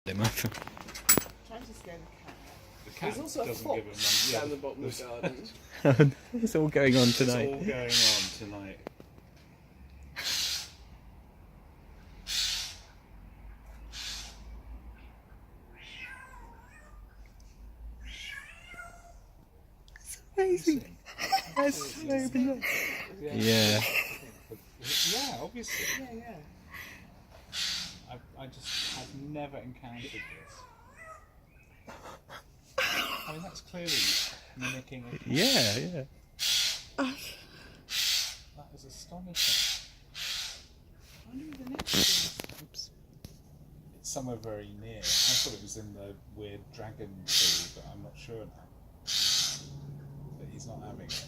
him up. Trying to scare the cat. The cat There's also a doesn't give him fox one. down the bottom of the garden. It's all going on It's tonight. all going on tonight. Amazing. That's so bizarre. Yeah. Yeah, obviously. Yeah. I just have never encountered this. I mean, that's clearly mimicking a cat. Yeah. That is astonishing. I wonder where the next one. Oops. It's somewhere very near. I thought it was in the weird dragon tree, but I'm not sure now. But he's not having it.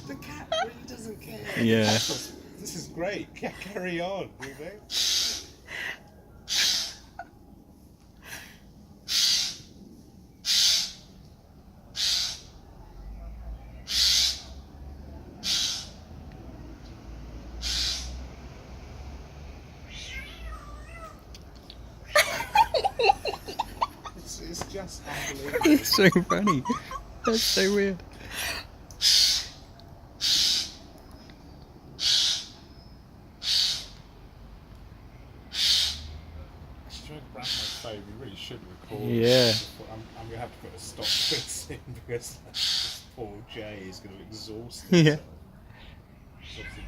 The cat really doesn't care. Yeah. This is great. Carry on, do you think? It's just unbelievable. It's so funny. That's so weird. I'm trying to grab my phone. We really should record. Yeah. I'm going to have to put a stop to this in because this poor Jay is going to exhaust Yeah. himself. He's obviously